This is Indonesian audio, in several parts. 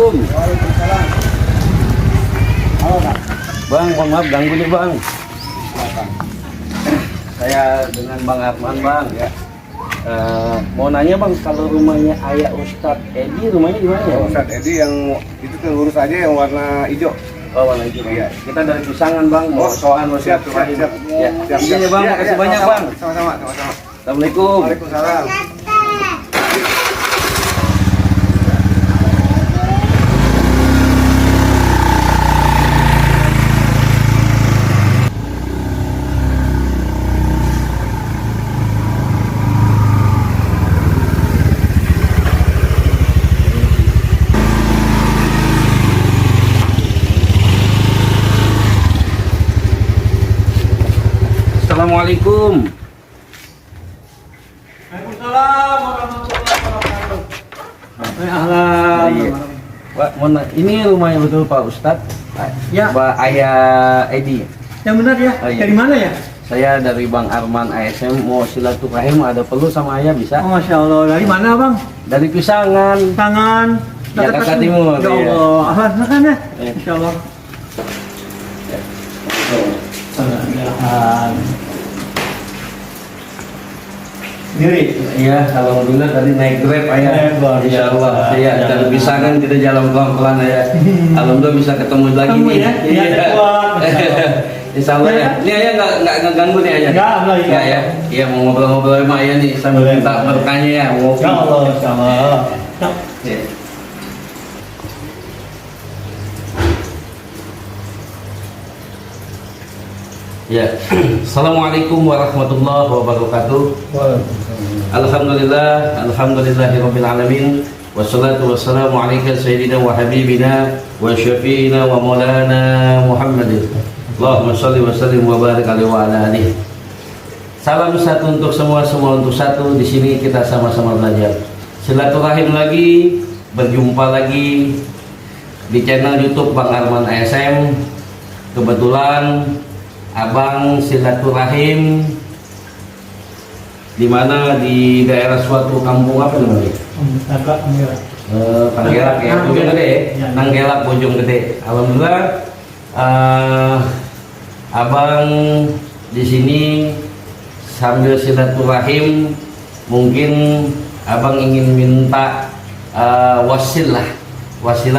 Assalamualaikum. Waalaikumsalam. Halo, Kak. Bang, mohon maaf ganggu nih bang. Silakan. Saya dengan Bang Arman bang ya. Mau nanya bang, kalau rumahnya ayah Ustadz Edi, rumahnya di mana ya? Bang? Ustadz Edi yang itu tuh lurus aja yang warna hijau. Oh, warna hijau. Iya. Kita dari Pisangan bang, mau soal mau siap, siap, silaturahim. siap. Ya, Siap, izin ya bang, Iya, makasih iya, banyak sama-sama. bang. Sama-sama. Assalamualaikum. Waalaikumsalam. Assalamualaikum. Waalaikumsalam warahmatullahi wabarakatuh. Iya. Pak, ini rumahnya betul Pak Ustadz? Ya. Pak Ayah Edi. Yang benar ya? Oh, iya. Dari mana ya? Saya dari Bang Arman ASM, mau silaturahim, ada perlu sama ayah bisa? Oh, Masya Allah. Dari mana bang? Dari Pisangan. Tangan. Jakarta Timur, Ya iya. Allah. Ahlan, makan ya? Iya. Insya Allah. Sendiri. Iya, alhamdulillah tadi naik Grab ayah. Luar Insya Allah. biasa. Iya, dari Pisangan kita jalan pelan-pelan ayah. Alhamdulillah bisa ketemu lagi Ketemu nih. ya? Iya, kuat, Masya Allah. Insya Allah ya. Ini ayah nggak ngeganggu nih ayah. Nggak, iya. Nggak ya. Iya, mau ngobrol-ngobrol sama ayah nih sambil Boleh. minta berkanya ya, mau ngopi. Insya Allah. Insya Allah. Iya. Ya, Assalamualaikum warahmatullahi wabarakatuh. Alhamdulillahirabbil alamin. Wassalatu wassalamu alaika sayyidina wa habibina wa syafi'ina wa maulana Muhammadin. Allahumma shalli wa sallim wa barik alaihi wa ala alihi. Salam satu untuk semua untuk satu. Di sini kita sama-sama belajar. Silaturahim lagi, berjumpa lagi di channel YouTube Bang Arman ASM. Kebetulan Abang silaturahim di mana di daerah suatu kampung apa namanya? Agak merah. Nanggelak ya, Bojong Gede ya? Ya. Nanggelak Bojong Gede. Alhamdulillah, Abang di sini sambil silaturahim, mungkin Abang ingin minta wasilah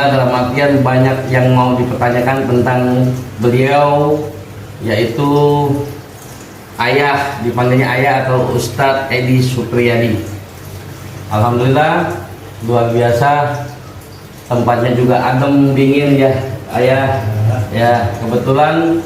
dalam artian banyak yang mau dipertanyakan tentang beliau, yaitu ayah, dipanggilnya ayah atau Ustadz Edi Supriyadi. Alhamdulillah luar biasa, tempatnya juga adem dingin ya ayah ya. Kebetulan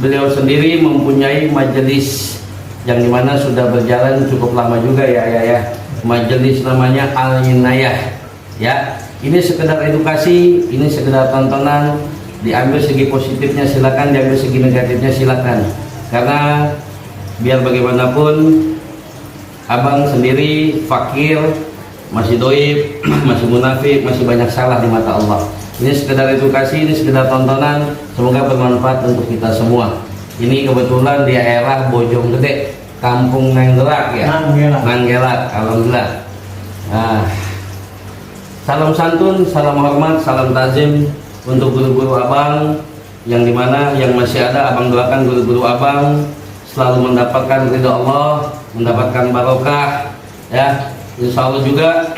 beliau sendiri mempunyai majelis yang dimana sudah berjalan cukup lama juga ya ayah ya. Majelis namanya Al Inayah ya. Ini sekedar edukasi, ini sekedar tontonan. Diambil segi positifnya silakan, diambil segi negatifnya silakan. Karena biar bagaimanapun abang sendiri fakir, masih doib, masih munafik, masih banyak salah di mata Allah. Ini sekedar edukasi, ini sekedar tontonan. Semoga bermanfaat untuk kita semua. Ini kebetulan di daerah Bojong Gede, Kampung Nanggelak ya. Nanggelak, alhamdulillah. Nah, salam santun, salam hormat, salam tazim untuk guru-guru abang yang dimana yang masih ada. Abang doakan guru-guru abang selalu mendapatkan ridha Allah, mendapatkan barokah ya. Insya Allah juga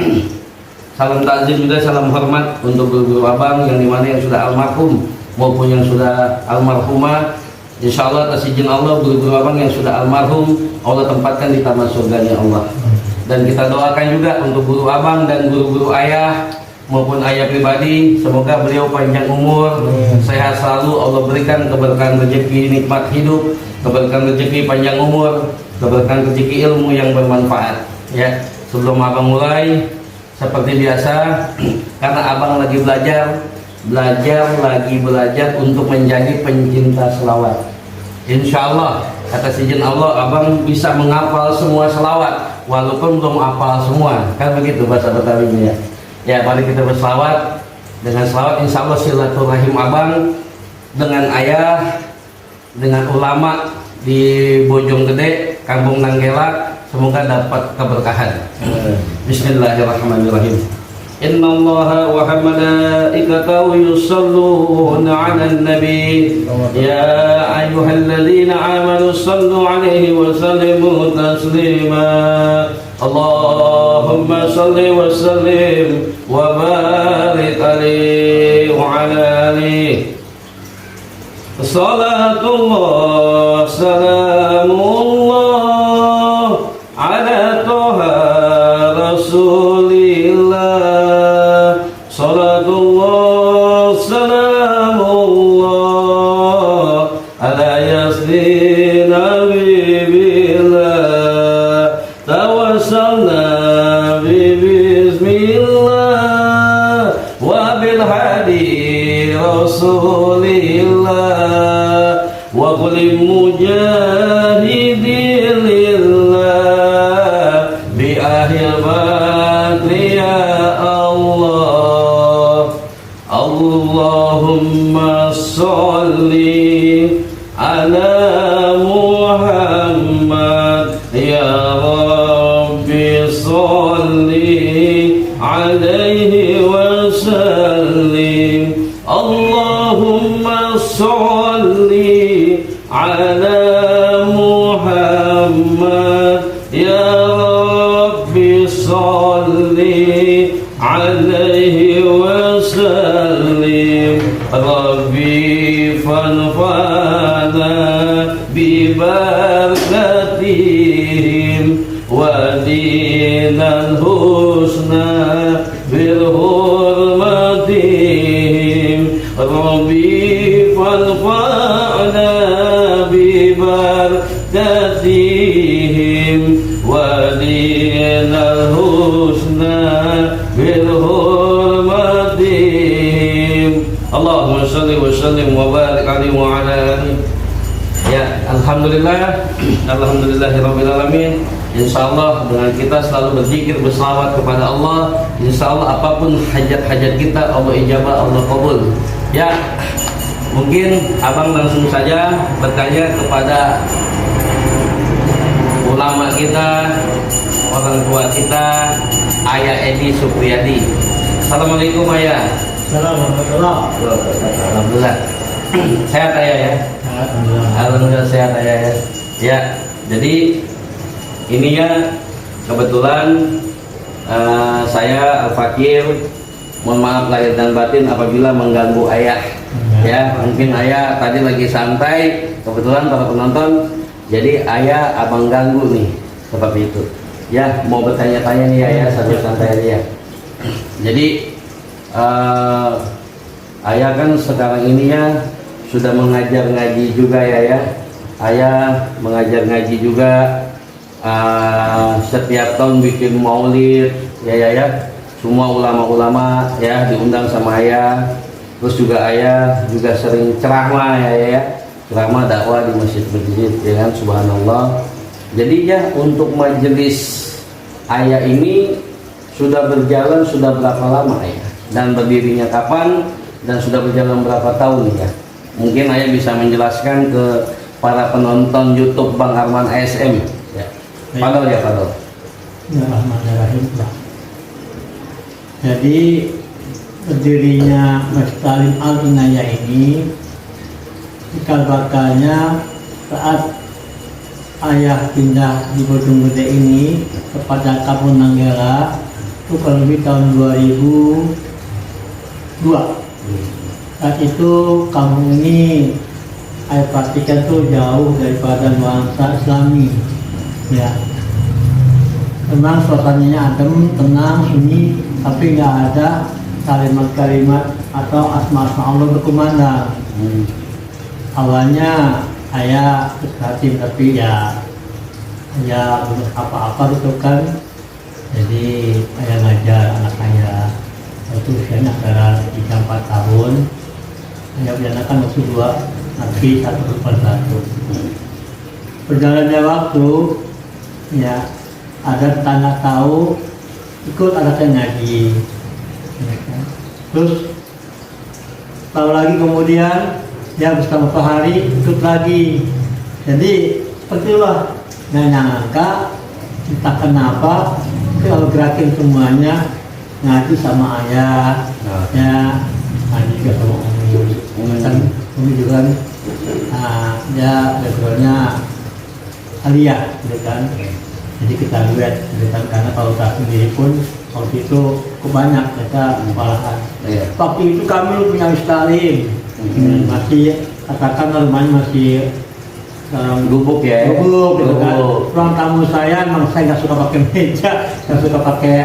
salam takzim juga, salam hormat untuk guru-guru abang yang dimana yang sudah almarhum maupun yang sudah almarhumah. Insya Allah atas izin Allah, guru-guru abang yang sudah almarhum Allah tempatkan di taman surganya Allah. Dan kita doakan juga untuk guru abang dan guru-guru ayah maupun ayah pribadi, semoga beliau panjang umur, sehat selalu, Allah berikan keberkahan rezeki, nikmat hidup, keberkahan rezeki, panjang umur, keberkahan rezeki, ilmu yang bermanfaat ya. Sebelum abang mulai, seperti biasa, karena abang lagi belajar untuk menjadi pencinta selawat. Insya Allah atas izin Allah abang bisa menghafal semua selawat walaupun belum hafal semua, kan begitu bahasa Betawinya ya. Ya, mari kita berselawat. Dengan selawat insya Allah silaturahim abang dengan ayah, dengan ulama di Bojong Gede, Kampung Nanggelak, semoga dapat keberkahan. Bismillahirrahmanirrahim. إن الله وملائكته يصلون على النبي يا أيها الذين آمنوا صلوا عليه وسلموا تسليما اللهم صل وسلم وبارك عليه وعلى آله صلاة الله سلام الله على طه رسول الله صلاة الله سلام الله على ياسين حبيب الله توسلنا بسم الله وبالهدي رسول الله وكل مجاهد لله بأهل بدر يا الله اللهم صل على محمد يا رب صل عليه وسلم اللهم صل على محمد يا رب صل عليه وسلم ربي فانفعنا ببركتهم ودين الحسنى بحرمتهم ربي فانفعنا ببركتهم ودين الحسنى بحرمتهم اللهم صل وسلم وبارك عليه وعلى آله. Ya, alhamdulillah, alhamdulillahirobbilalamin. Insyaallah dengan kita selalu berzikir berselawat kepada Allah, insyaallah apapun hajat-hajat kita Allah ijabah, Allah qabul. Ya, mungkin abang langsung saja bertanya kepada ulama kita, orang tua kita, Ayah Edi Supriyadi. Assalamualaikum Ayah. Assalamualaikum. Alhamdulillah. Sehat Ayah ya? Alhamdulillah sehat Ayah ya. Ya, jadi ininya kebetulan saya Al-Fakir, mohon maaf lahir dan batin apabila mengganggu Ayah. Ya, mungkin Ayah tadi lagi santai, kebetulan para penonton, jadi Ayah abang ganggu nih, seperti itu. Ya, mau bertanya-tanya nih Ayah sambil santai aja ya. Jadi Ayah kan sekarang ini ya sudah mengajar ngaji juga ya. Ayah mengajar ngaji juga, setiap tahun bikin maulid ya. Semua ulama-ulama ya diundang sama Ayah. Terus juga Ayah juga sering ceramah ya. Ceramah dakwah di masjid-masjid ya kan, subhanallah. Jadi ya untuk majelis Ayah ini sudah berjalan sudah berapa lama Ayah? Dan berdirinya kapan? Dan sudah berjalan berapa tahun ya? Mungkin Ayah bisa menjelaskan ke para penonton YouTube Bang Arman ASM ya. Fadol ya Fadol. Bismillahirrahmanirrahim. Jadi berdirinya Masjid Ta'lim Al-Inayah ini cikal bakalnya saat Ayah pindah di Bojong Gede ini kepada Kampung Nanggala itu kurang lebih tahun 2002. Saat itu kampung ini Ayah perhatikan tuh jauh daripada nuansa Islami ya. Memang suasananya adem, tenang, sunyi, tapi nggak ada kalimat-kalimat atau asma-asma Allah berkumandang. Awalnya Ayah berhati, tapi ya belum apa-apa gitu kan. Jadi Ayah ngajar anak Ayah, itu usianya antara 3-4 tahun. Ayah berjanakan waktu 2, nanti 1/1. Berjalannya waktu, ya ada tanda tahu ikut anaknya ngaji. Terus tahu lagi kemudian ya bersama Pak Hari ikut lagi. Jadi seperti itulah, nggak nyangka entah kenapa kalau gerakin semuanya ngaji sama ayah, Nah. ya ngaji juga sama Umi. Kan Umi juga kan, dia backgroundnya aliyah, gitu kan. Jadi kita lihat, gitu kan, karena kalau tak sendiri pun waktu itu kebanyak kita kepalahan. Iya. Waktu itu kami punya Stalim, masih katakan rumahnya masih Gubuk ya. gubuk, gitu kan. Gubuk. Ruang tamu saya memang saya nggak suka pakai meja, saya suka pakai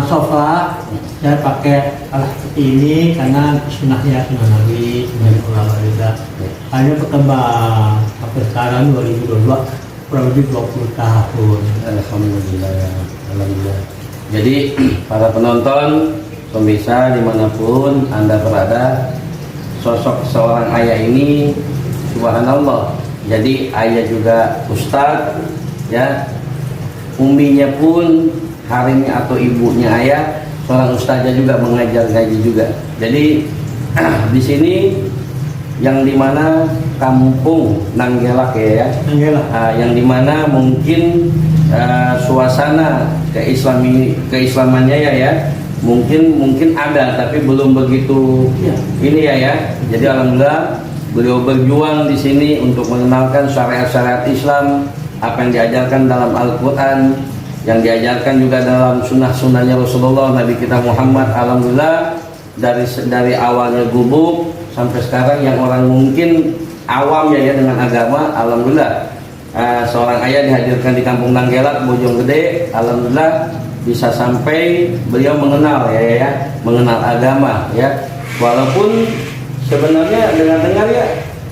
sofa, saya pakai alat seperti ini karena sunnah Nabi, sunnah ulama juga. Hanya berkembang sampai sekarang 2022 kurang lebih 20 tahun. Alhamdulillah ya. Alhamdulillah. Jadi para penonton, pemirsa dimanapun Anda berada, sosok seorang ayah ini subhanallah. Jadi ayah juga ustadz, ya, uminya pun harinya atau ibunya ayah seorang ustazah juga, mengajar ngaji juga. Jadi di sini yang dimana kampung Nanggelak ya, Nanggelak. yang dimana mungkin suasana keislamannya ya mungkin ada tapi belum begitu Ya. ini ya. Jadi alhamdulillah beliau berjuang di sini untuk mengenalkan syariat-syariat Islam, apa yang diajarkan dalam Al-Quran, yang diajarkan juga dalam sunnah-sunnahnya Rasulullah Nabi kita Muhammad. Alhamdulillah dari awalnya gubuk sampai sekarang yang orang mungkin awam ya dengan agama, alhamdulillah seorang ayah dihadirkan di kampung Nanggelak, Bojonggede. Alhamdulillah bisa sampai beliau mengenal mengenal agama ya. Walaupun sebenarnya dengar-dengar ya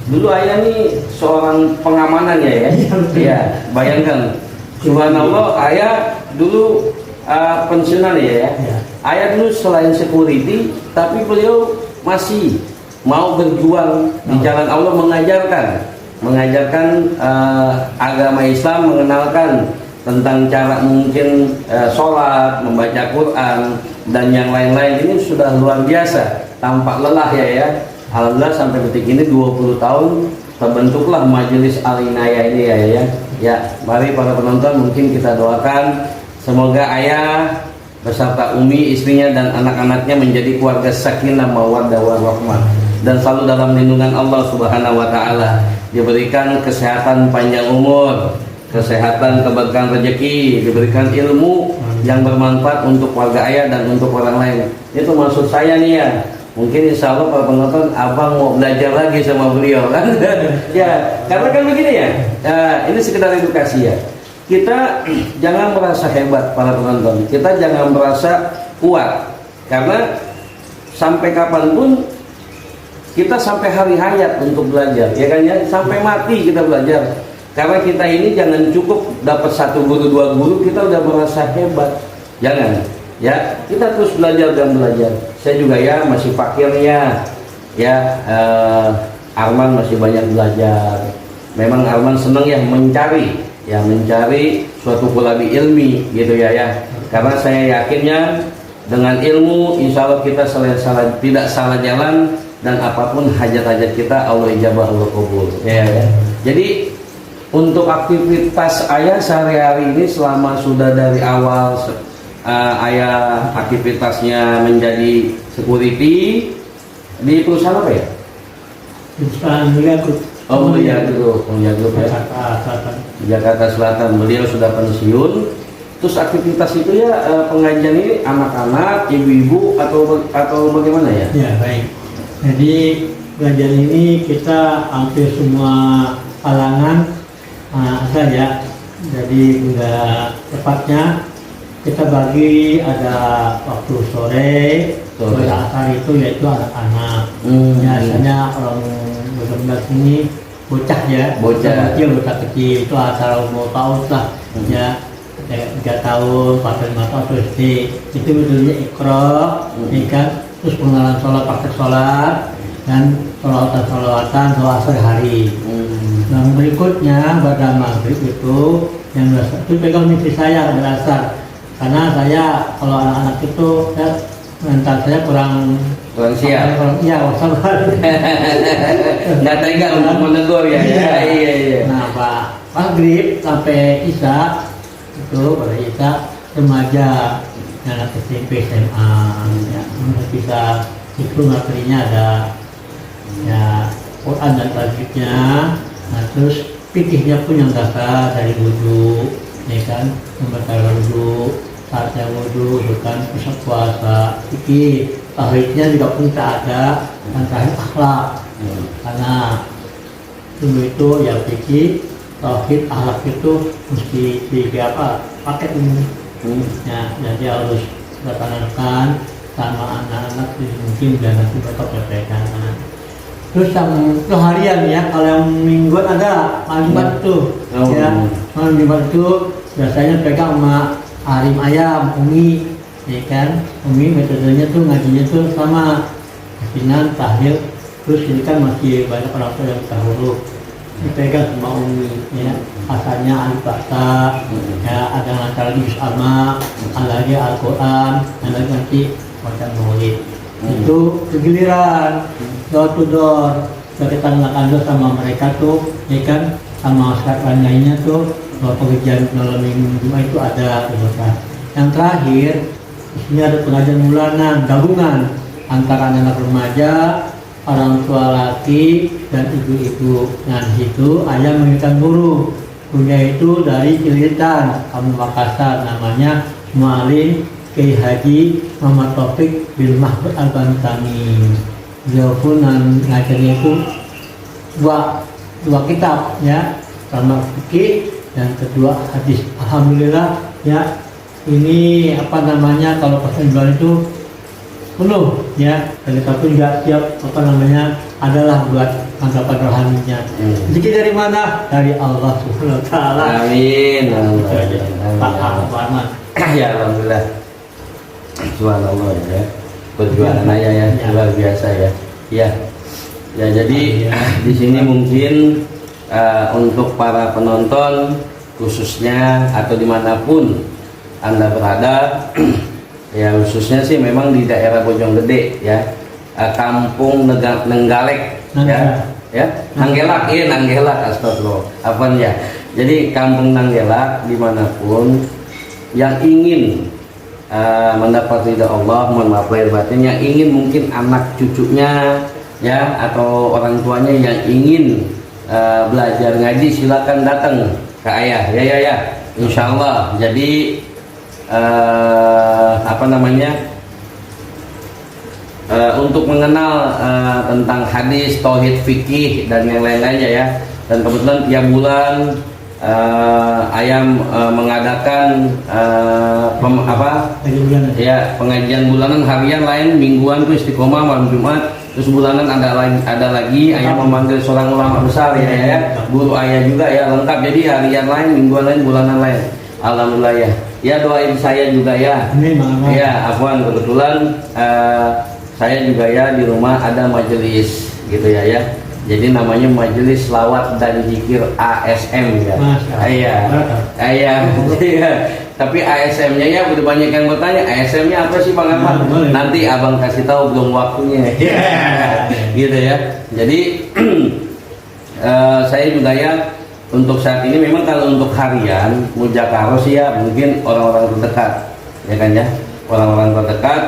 dulu ayah ini seorang pengamanan ya. Ya, bayangkan. Subhanallah, ayah dulu pensiunan ya. Ayah dulu selain security, tapi beliau masih mau berjuang di jalan Allah, mengajarkan agama Islam, mengenalkan tentang cara mungkin sholat, membaca Quran dan yang lain-lain. Ini sudah luar biasa, tampak lelah ya. Alhamdulillah sampai detik ini 20 tahun terbentuklah Majelis Al-Inayah ini ya. Ya, mari para penonton mungkin kita doakan semoga ayah beserta Umi, istrinya dan anak-anaknya menjadi keluarga sakinah mawaddah warahmah dan selalu dalam lindungan Allah Subhanahu wa taala. Diberikan kesehatan panjang umur, kesehatan, keberkahan rezeki, diberikan ilmu yang bermanfaat untuk keluarga ayah dan untuk orang lain. Itu maksud saya nih ya. Mungkin insya Allah para penonton abang mau belajar lagi sama beliau kan. Ya, karena kan begini ya, ini sekedar edukasi ya. Kita jangan merasa hebat para penonton, kita jangan merasa kuat, karena sampai kapanpun kita sampai hari hayat untuk belajar, ya kan ya, sampai mati kita belajar. Karena kita ini jangan cukup dapat 1 guru 2 guru kita udah merasa hebat, jangan. Ya, kita terus belajar dan belajar. Saya juga ya masih fakirnya, ya Arman masih banyak belajar. Memang Arman senang ya mencari suatu kulabi ilmi gitu ya. Karena saya yakinnya dengan ilmu insya Allah kita tidak salah jalan dan apapun hajat-hajat kita Allah ijabah, Allah kabul. Ya. Jadi untuk aktivitas ayah sehari-hari ini selama sudah dari awal ayah aktivitasnya menjadi security di perusahaan apa ya? Perusahaan Mulia Group. Oh Mulia Group ya. Jakarta Selatan. Beliau sudah pensiun. Terus aktivitas itu ya pengajian ini anak-anak, ibu-ibu atau bagaimana ya? Ya baik. Jadi pengajian ini kita hampir semua kalangan saja. Jadi enggak tepatnya kita bagi ada waktu sore asar itu yaitu anak-anak. Biasanya orang benar-benar ini bocah bocah kecil itu asal mau tahu lah ya 3 tahun 4 5 tahun terus itu betulnya ikro kan, terus pengenalan sholat, praktek sholat dan sholawatan sholat sehari. Nah berikutnya pada maghrib itu yang itu pegang mimpi saya berasal. Karena saya kalau anak-anak itu mental saya kurang siap. Iya, sabar. Nggak tega untuk menegur ya. Iya. Nah, Pak maghrib sampai isya itu pada isya remaja anak SMP SMA ya, bisa itu materinya ada ya Quran dan tajwidnya, nah terus fikihnya pun yang dasar dari wudhu, ya kan, membaca wudhu, saatnya wudhu, bukan pusat puasa, fikih, tauhidnya juga pun tak ada, dan terakhir akhlak, karena dulu itu ya fikih, tauhid, akhlak itu mesti paket ini, ya jadi harus dilaksanakan sama anak-anak mungkin dan nanti tetap perbaikan. Terus yang harian ya, kalau yang mingguan ada malam Jumat tuh, ya malam Jumat itu biasanya pegang sama Arim Ayam, Umi, ya kan, Umi metodenya tuh ngajinya tuh sama asinan, tahil, terus ini kan masih banyak orang tua yang tak huruf, dipegang sama Umi, ya asalnya Al-Baqsa, ya ada lagi Al-Ma, ada lagi Al-Quran, ada lagi nanti macam Maulid. Itu kegiliran door to door kita lakukan sama mereka tuh, ya kan, sama masyarakat lainnya tuh pengajian malam minggu itu ada gitu kan. Yang terakhir di sini ada pengajian bulanan gabungan antara anak remaja, orang tua laki dan ibu-ibu. Nah di situ ayah mengingatkan guru, gurunya itu dari Cililitan, Kabupaten Makassar, namanya Mualim Kiai Haji Muhammad Taufik bin Mahmud Al-Bantami. Beliau pun ngajarnya itu dua kitab ya, pertama fikih dan kedua hadis. Alhamdulillah ya, ini apa namanya, kalau persenjuan itu penuh ya, dan kita pun juga siap apa namanya adalah buat tanggapan rohaninya. Rezeki dari mana? Dari Allah Subhanahu wa taala. Amin. Pak Ahmad. Ya alhamdulillah. Subhanallah ya. Perjuangan ayah ya luar biasa ya. Ya. Ya jadi di sini mungkin untuk para penonton khususnya atau dimanapun Anda berada, ya khususnya sih memang di daerah Bojonggede ya, kampung Nenggalek ya Nanggelak, iya Nanggelak, astagfirullah apa ya. Jadi kampung Nanggelak dimanapun yang ingin mendapat ridha Allah, mohon maaf lahir batin, yang ingin mungkin anak cucunya ya atau orang tuanya yang ingin belajar ngaji, silakan datang ke ayah ya insya Allah. Jadi apa namanya, untuk mengenal tentang hadis, tauhid, fikih dan yang lain-lainnya ya. Dan kebetulan tiap bulan ayam mengadakan pengajian bulanan, harian lain, mingguan itu istiqomah malam Jumat, terus bulanan ada lagi ayam memanggil seorang ulama besar ya, guru ayah juga ya, lengkap. Jadi harian lain, mingguan lain, bulanan lain. Alhamdulillah ya. Ya doain saya juga ya. Ya afwan, kebetulan saya juga ya di rumah ada majelis gitu ya. Jadi namanya Majelis Lawat dan Zikir ASM ya. Iya. Tapi ASM-nya ya udah banyak yang bertanya, ASM-nya apa sih Bang Ahmad? Nanti Abang kasih tahu, belum waktunya. Gitu ya. Jadi saya juga ya untuk saat ini memang kalau untuk harian mujakarah sih ya mungkin orang-orang terdekat ya kan ya. Orang-orang terdekat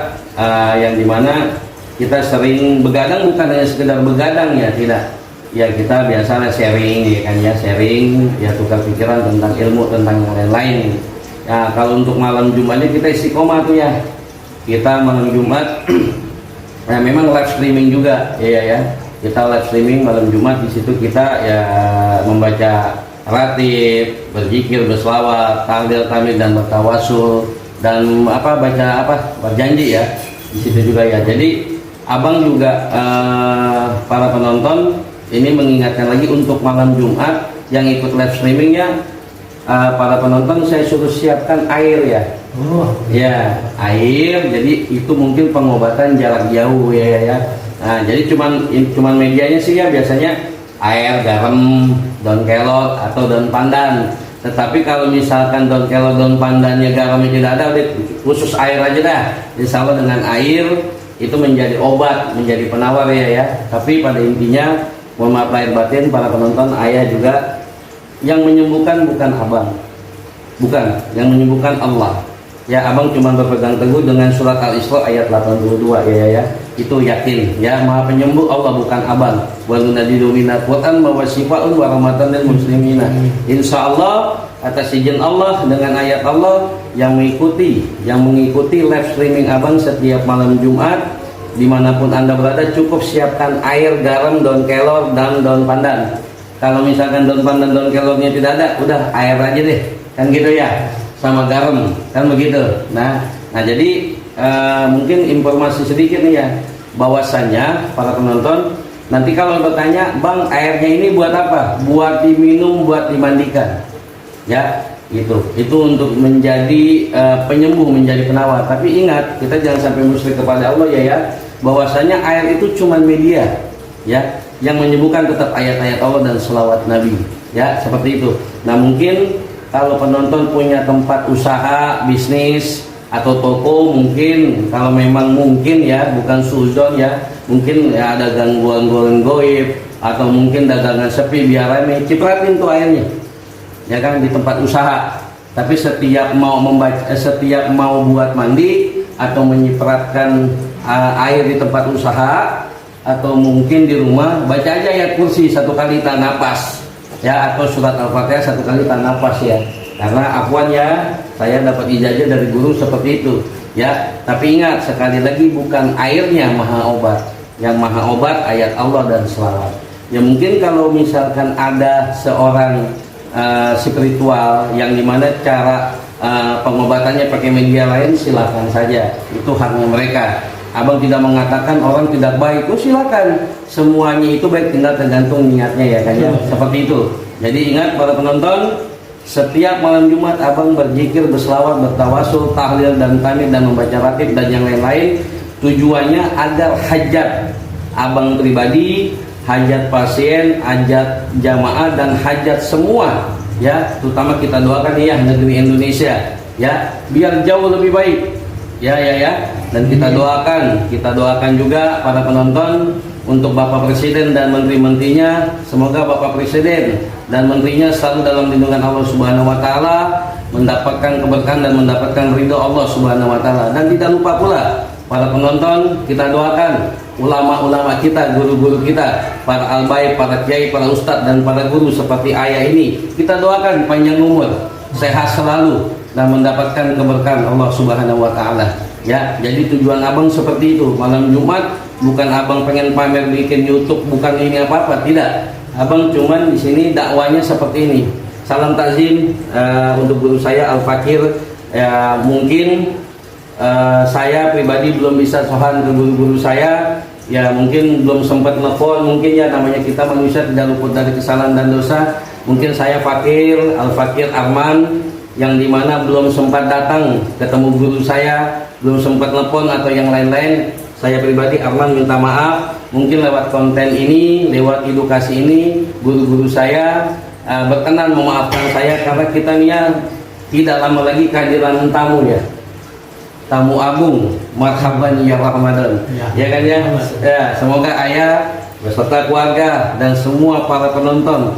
yang dimana kita sering begadang, bukan hanya sekedar begadang ya, tidak ya, kita biasa sharing ya kan ya, sharing ya, tukar pikiran tentang ilmu, tentang yang lain-lain ya. Kalau untuk malam Jumatnya kita istiqomah tuh ya, kita malam Jumat ya memang live streaming juga ya, kita live streaming malam Jumat. Di situ kita ya membaca ratib, berzikir, berselawat, tahlil, tahmid dan bertawasul dan berjanji ya di situ juga ya. Jadi Abang juga para penonton ini mengingatkan lagi untuk malam Jumat yang ikut live streamingnya, para penonton saya suruh siapkan air ya. Ya air, jadi itu mungkin pengobatan jarak jauh ya. Nah, jadi cuman medianya sih ya biasanya air, garam, daun kelot atau daun pandan. Tetapi kalau misalkan daun kelot, daun pandannya, garamnya tidak ada, khusus air aja dah. Insya Allah dengan air itu menjadi obat, menjadi penawar ya. Tapi pada intinya, mohon maaf lahir batin para penonton, ayah juga yang menyembuhkan bukan abang, bukan, yang menyembuhkan Allah Ya, abang cuma berpegang teguh dengan surat Al-Isra ayat 82 ya. Itu yakin ya, Maha Penyembuh Allah bukan abang. Wa nunadilu minal Qur'an wa shifaa'un wa rahmatan lil muslimina. Insyaallah atas izin Allah dengan ayat Allah yang mengikuti live streaming abang setiap malam Jumat dimanapun anda berada, cukup siapkan air, garam, daun kelor dan daun pandan. Kalau misalkan daun pandan, daun kelornya tidak ada, udah air aja deh, kan gitu ya, sama garam, kan begitu. Nah jadi mungkin informasi sedikit nih ya, bahwasannya para penonton nanti kalau bertanya, bang airnya ini buat apa? Buat diminum, buat dimandikan, ya itu untuk menjadi penyembuh, menjadi penawar. Tapi ingat, kita jangan sampai musyrik kepada Allah ya, bahwasanya air itu cuma media ya, yang menyembuhkan tetap ayat-ayat Allah dan selawat Nabi ya, seperti itu. Nah mungkin kalau penonton punya tempat usaha, bisnis atau toko, mungkin kalau memang mungkin ya, bukan suzon ya, mungkin ya ada gangguan goib atau mungkin dagangan sepi, biar rame, cipratin tuh airnya ya kan di tempat usaha. Tapi setiap mau buat mandi atau menyipratkan air di tempat usaha atau mungkin di rumah, baca aja ayat kursi 1 kali tahan napas ya, atau surat Al-Fatihah 1 kali tahan napas ya. Karena afwan ya, saya dapat ijazah dari guru seperti itu ya. Tapi ingat, sekali lagi bukan airnya maha obat, yang maha obat ayat Allah dan selawat. Ya mungkin kalau misalkan ada seorang spiritual yang dimana cara pengobatannya pakai media lain, silakan saja, itu haknya mereka. Abang tidak mengatakan orang tidak baik, silakan, semuanya itu baik, tinggal tergantung niatnya ya kan ya, seperti itu. Jadi ingat para penonton, setiap malam Jumat abang berzikir, berselawat, bertawasul, tahlil dan tahmid dan membaca ratib dan yang lain-lain, tujuannya agar hajat abang pribadi, hajat pasien, hajat jamaah dan hajat semua ya, terutama kita doakan ya negeri Indonesia ya, biar jauh lebih baik ya. Dan kita doakan juga para penonton untuk Bapak Presiden dan menteri-menterinya, semoga Bapak Presiden dan menterinya selalu dalam lindungan Allah Subhanahu wa taala, mendapatkan keberkahan dan mendapatkan ridho Allah Subhanahu wa taala. Dan tidak lupa pula para penonton, kita doakan ulama-ulama kita, guru-guru kita, para albaik, para kiai, para ustadz dan para guru seperti ayah ini, kita doakan panjang umur, sehat selalu dan mendapatkan keberkahan Allah Subhanahu wa taala. Ya, jadi tujuan abang seperti itu. Malam Jumat bukan abang pengen pamer bikin YouTube, bukan ini apa-apa, tidak. Abang cuman di sini dakwanya seperti ini. Salam takzim untuk guru saya Al-Fakir. Ya, mungkin saya pribadi belum bisa sohan ke guru-guru saya. Ya mungkin belum sempat telepon, mungkin ya namanya kita manusia tidak luput dari kesalahan dan dosa. Mungkin saya Fakir, Al-Fakir Arman, yang dimana belum sempat datang ketemu guru saya, belum sempat telepon atau yang lain-lain. Saya pribadi Arman minta maaf, mungkin lewat konten ini, lewat edukasi ini, guru-guru saya berkenan memaafkan saya, karena kita nih ya tidak lama lagi kehadiran tamu ya, tamu agung, marhaban ya Ramadan ya kan ya. Semoga ayah beserta keluarga dan semua para penonton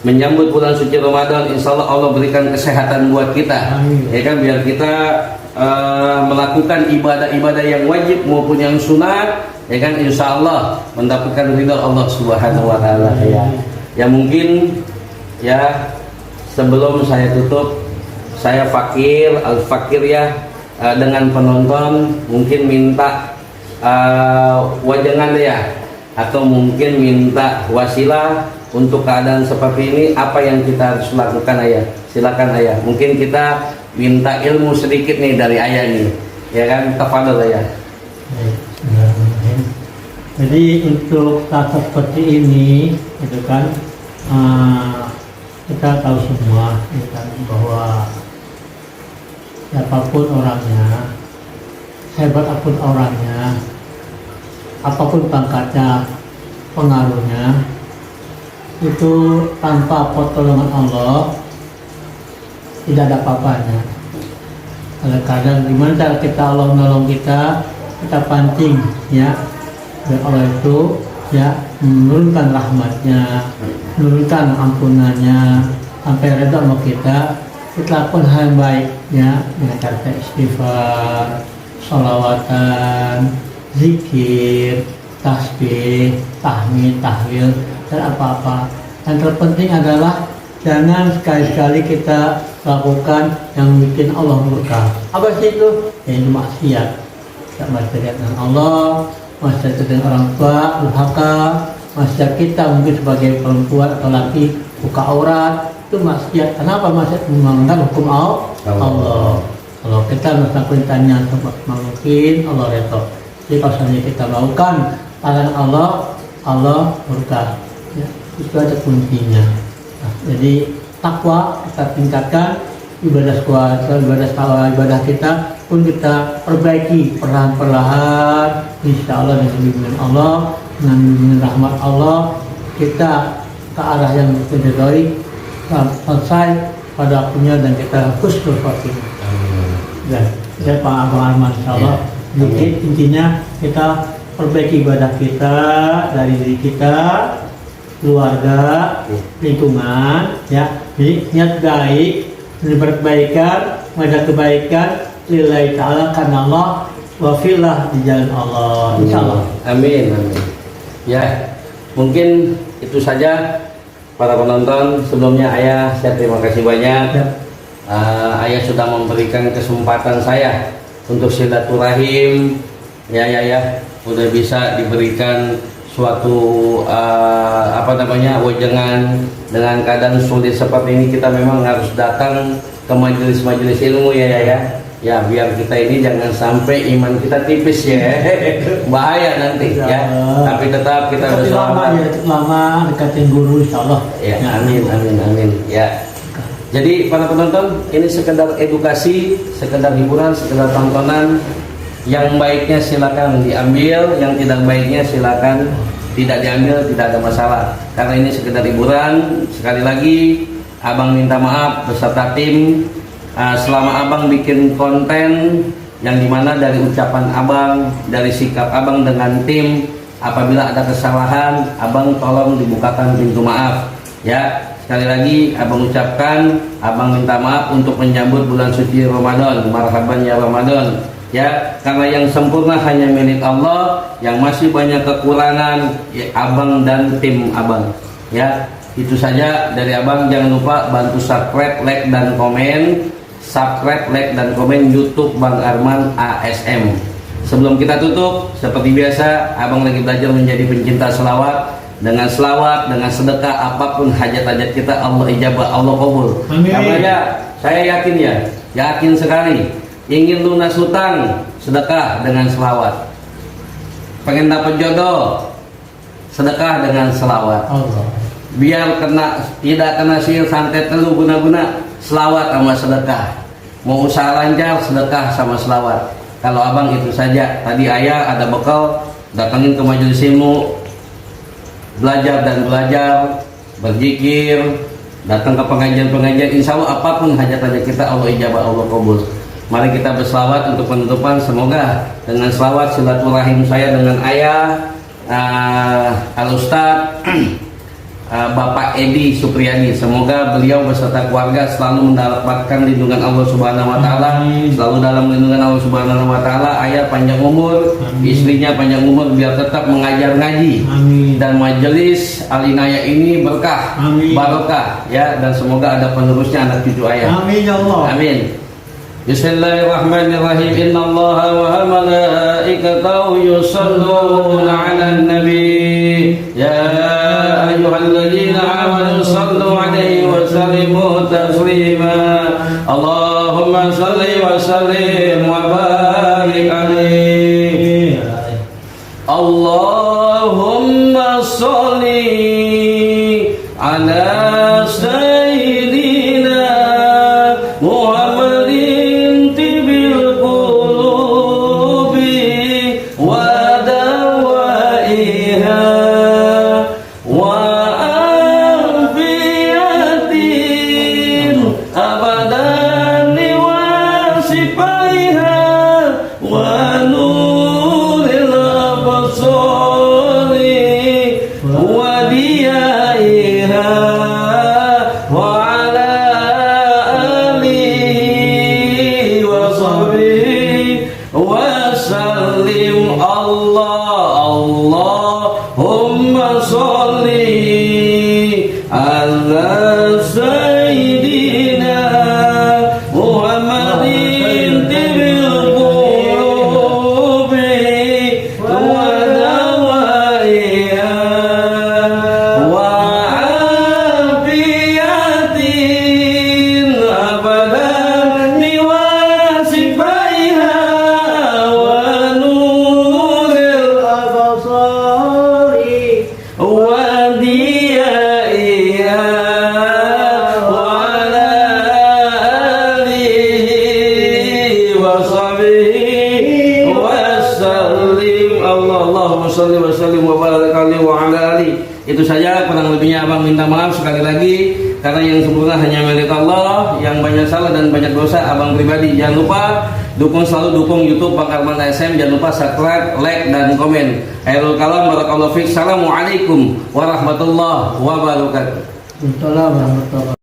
menyambut bulan suci Ramadan, insya Allah berikan kesehatan buat kita. Amin. Ya kan, biar kita melakukan ibadah-ibadah yang wajib maupun yang sunat, ya kan, insya Allah mendapatkan ridha Allah Subhanahu wa taala ya. Mungkin ya sebelum saya tutup, saya Fakir, Al-Fakir ya, dengan penonton mungkin minta wajangan ya, atau mungkin minta wasilah untuk keadaan seperti ini, apa yang kita harus lakukan ayah? Silakan ayah. Mungkin kita minta ilmu sedikit nih dari ayah nih, ya kan? Tafadhol ayah. Jadi untuk saat seperti ini, itu kan kita tahu semua, ya kan, bahwa siapapun orangnya, hebat apapun orangnya, apapun pangkatnya, pengaruhnya, itu tanpa pertolongan Allah tidak ada apa-apanya. Kadang gimana cara kita Allah menolong kita pancing ya, dan Allah itu ya menurunkan rahmatnya, menurunkan ampunannya, sampai reda sama kita, kita pun hal baiknya dengan cara istighfar, sholawatan, zikir, tasbih, tahmid, tahlil, dan apa-apa. Yang terpenting adalah jangan sekali-kali kita lakukan yang bikin Allah murka. Apa sih itu? Yaitu maksiat. Tidak maksiat dengan Allah, maksiat dengan orang tua, durhaka, maksiat kita mungkin sebagai perempuan atau laki buka aurat, itu maksiat. Kenapa maksiat? Melanggar hukum Allah. Kalau kita melakukan perintahnya semaksimal mungkin, Allah redha. Jadi kalau seandainya kita melakukan larangan Allah, Allah murka. Ya, itu aja kuncinya. Nah, jadi takwa kita tingkatkan, ibadah kita pun kita perbaiki perlahan-perlahan. Insya Allah dengan bimbingan Allah, dengan bimbingan rahmat Allah, kita ke arah yang terbaik selesai pada waktunya dan kita husnul khotimah. Ya, saya Pak Abang Arman, insya Allah. Jadi intinya kita perbaiki ibadah kita dari diri kita, keluarga, lingkungan, ya. Jadi niat baik, berkebaikan, mengadakan kebaikan, lillahi ta'ala karena Allah, wa fillah di jalan Allah. Insya Allah. Amin, amin. Ya, mungkin itu saja para penonton. Sebelumnya Ayah, saya terima kasih banyak. Ya. Ayah sudah memberikan kesempatan saya untuk silaturahim. Ya, udah bisa diberikan suatu wejangan. Dengan keadaan sulit seperti ini, kita memang harus datang ke majelis-majelis ilmu ya, biar kita ini jangan sampai iman kita tipis ya. Bahaya nanti ya. Tapi tetap kita bersama lama dekatin guru, insyaallah. Ya, amin ya. Jadi para penonton, ini sekedar edukasi, sekedar hiburan, sekedar tontonan. Yang baiknya silakan diambil, yang tidak baiknya silakan tidak diambil, tidak ada masalah. Karena ini sekedar hiburan. Sekali lagi, Abang minta maaf beserta tim. Selama Abang bikin konten yang dimana dari ucapan Abang, dari sikap Abang dengan tim, apabila ada kesalahan, Abang tolong dibukakan pintu maaf ya. Sekali lagi Abang ucapkan, Abang minta maaf untuk menyambut bulan suci Ramadan. Marhaban ya Ramadan ya, karena yang sempurna hanya milik Allah, yang masih banyak kekurangan ya, Abang dan tim Abang ya. Itu saja dari Abang. Jangan lupa bantu subscribe, like dan komen. Subscribe, like dan komen YouTube Bang Arman ASM. Sebelum kita tutup, seperti biasa, Abang lagi belajar menjadi pencinta selawat. Dengan selawat, dengan sedekah, apapun hajat-hajat kita Allah ijabah, Allah kabul. Karena saya yakin sekali, ingin lunas hutang, sedekah dengan selawat. Pengen dapat jodoh, sedekah dengan selawat. Allah. Biar tidak kena sihir santet telu guna-guna, selawat sama sedekah. Mau usaha lancar, sedekah sama selawat. Kalau Abang itu saja. Tadi Ayah ada bekal, datangin ke majelis ilmu, belajar, berzikir, datang ke pengajian-pengajian. Insya Allah apapun hajat-hajat kita Allah ijabah, Allah kabul. Mari kita berselawat untuk penutupan. Semoga dengan selawat silaturahim saya dengan Ayah Al-Ustadz Bapak Edi Supriyadi, semoga beliau beserta keluarga selalu mendapatkan lindungan Allah Subhanahu wa taala, selalu dalam lindungan Allah Subhanahu wa taala. Ayah panjang umur, istrinya panjang umur biar tetap mengajar ngaji. Dan majelis Alinaya ini berkah, barokah ya, dan semoga ada penerusnya anak cucu Ayah. Amin ya Allah. Amin. Bismillahirrahmanirrahim. Innallaha wa malaikatahu yusholluna 'alan nabi. Ya ayyuhalladzina amanu shallu 'alaihi wa sallimu taslima. Allahumma shalli wa sallim wa barik 'alaihi. Allahumma shalli 'ala sayyidina Muhammadin tibil qulubi wa dawai sallim Allahumma sholli ala sayyidina Muhammadin tibil qulubi wa dawaiha wa afiyatin abadan liwasifaiha wa nuril abasari wa diyaiha wa ala alihi wa sahbihi wa sallim. Allahumma sholli wa sallim wa barik alaihi wa ala alihi. Itu saja, kurang lebihnya abang minta maaf sekali lagi karena yang sempurna hanya milik Allah, yang banyak salah dan banyak dosa abang pribadi. Jangan lupa selalu dukung YouTube Bang Arman SM. Jangan lupa subscribe, like dan komen. Akhirul kalam, barakallahu fiik. Assalamualaikum warahmatullahi wabarakatuh. Waalaikumsalam warahmatullahi wabarakatuh.